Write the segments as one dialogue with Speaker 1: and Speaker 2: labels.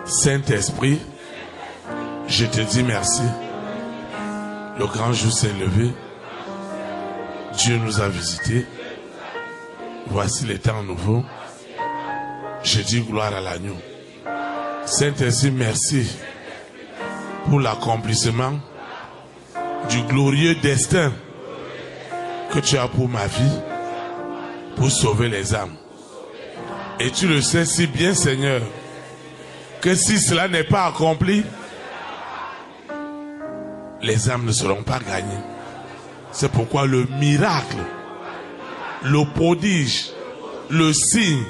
Speaker 1: Saint-Esprit, je te dis merci. Le grand jour s'est levé. Dieu nous a visités. Voici les temps nouveaux. Je dis gloire à l'agneau. Saint-Esprit, merci pour l'accomplissement du glorieux destin que tu as pour ma vie, pour sauver les âmes. Et tu le sais si bien, Seigneur, que si cela n'est pas accompli, les âmes ne seront pas gagnées. C'est pourquoi le miracle, le prodige, le signe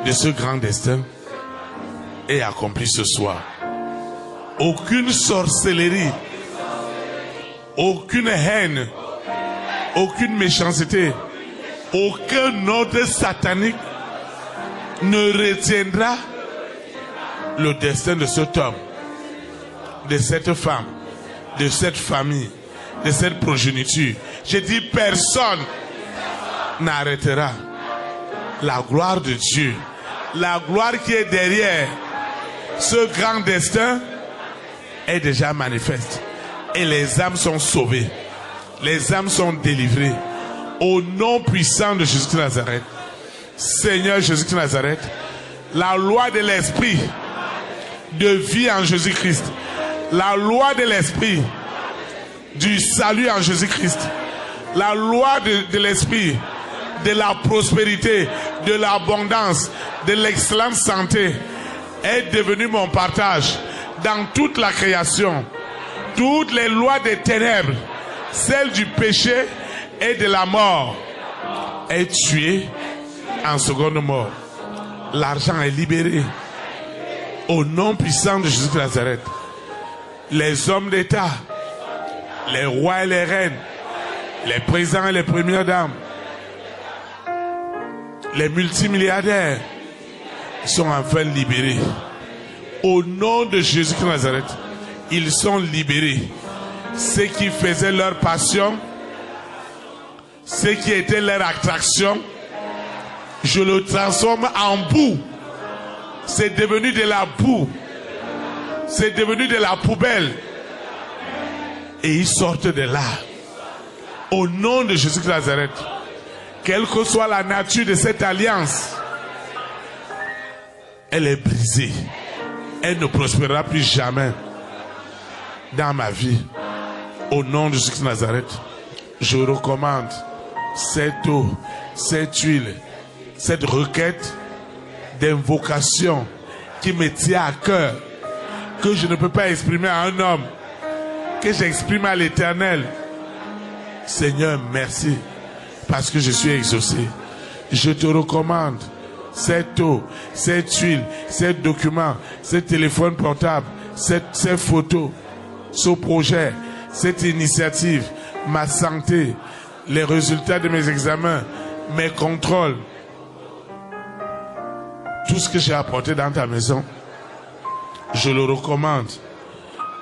Speaker 1: de ce grand destin est accompli ce soir. Aucune sorcellerie, aucune haine, aucune méchanceté, aucun ordre satanique ne retiendra le destin de cet homme, de cette femme, de cette famille, de cette progéniture. Je dis personne n'arrêtera la gloire de Dieu, la gloire qui est derrière ce grand destin est déjà manifeste et les âmes sont sauvées, les âmes sont délivrées au nom puissant de Jésus-Christ de Nazareth. Seigneur Jésus-Christ de Nazareth, la loi de l'esprit de vie en Jésus-Christ, la loi de l'esprit du salut en Jésus-Christ, la loi de l'esprit de la prospérité, de l'abondance, de l'excellente santé est devenue mon partage dans toute la création. Toutes les lois des ténèbres, celles du péché et de la mort, est tuée en seconde mort. L'argent est libéré au nom puissant de Jésus de Nazareth. Les hommes d'État, les rois et les reines, les présidents et les premières dames, les multimilliardaires sont enfin libérés. Au nom de Jésus de Nazareth, ils sont libérés. Ce qui faisait leur passion, ce qui était leur attraction, je le transforme en boue. C'est devenu de la boue. C'est devenu de la poubelle. Et ils sortent de là. Au nom de Jésus de Nazareth, quelle que soit la nature de cette alliance, elle est brisée. Elle ne prospérera plus jamais dans ma vie. Au nom de Jésus de Nazareth, je recommande cette eau, cette huile, cette requête d'invocation qui me tient à cœur, que je ne peux pas exprimer à un homme, que j'exprime à l'Éternel. Seigneur, merci, parce que je suis exaucé. Je te recommande cette eau, cette huile, ces documents, ces téléphones portables, ces photos, ce projet, cette initiative, ma santé, les résultats de mes examens, mes contrôles, tout ce que j'ai apporté dans ta maison, je le recommande.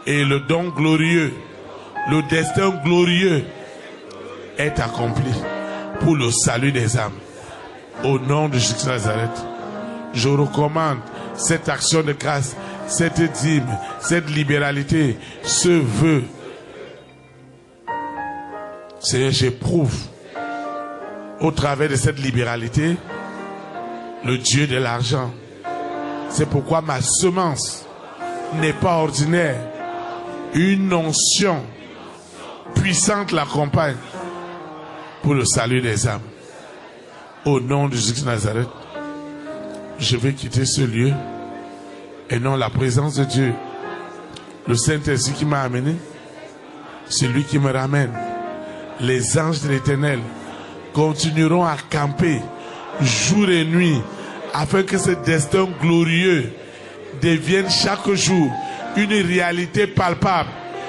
Speaker 1: Et le don glorieux, le destin glorieux est accompli pour le salut des âmes. Au nom de Jésus de Nazareth, je recommande cette action de grâce, cette dîme, cette libéralité, ce vœu. Seigneur, j'éprouve au travers de cette libéralité le Dieu de l'argent. C'est pourquoi ma semence n'est pas ordinaire. Une onction puissante l'accompagne pour le salut des âmes. Au nom de Jésus de Nazareth, je vais quitter ce lieu et non la présence de Dieu. Le Saint-Esprit qui m'a amené, c'est lui qui me ramène. Les anges de l'Éternel continueront à camper jour et nuit afin que ce destin glorieux devienne chaque jour une réalité palpable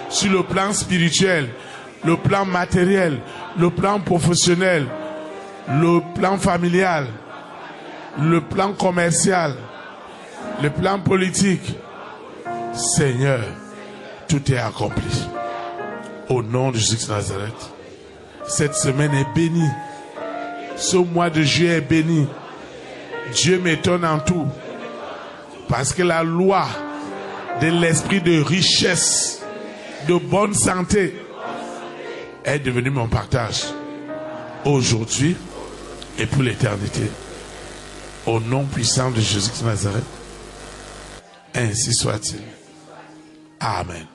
Speaker 1: sur le plan spirituel, le plan matériel, le plan professionnel, le plan familial, le plan commercial, le plan politique. Seigneur, tout est accompli. Au nom de Jésus de Nazareth, cette semaine est bénie. Ce mois de juillet est béni. Dieu m'étonne en tout. Parce que la loi de l'esprit de richesse, de bonne santé est devenue mon partage aujourd'hui et pour l'éternité. Au nom puissant de Jésus de Nazareth, ainsi soit-il. Amen.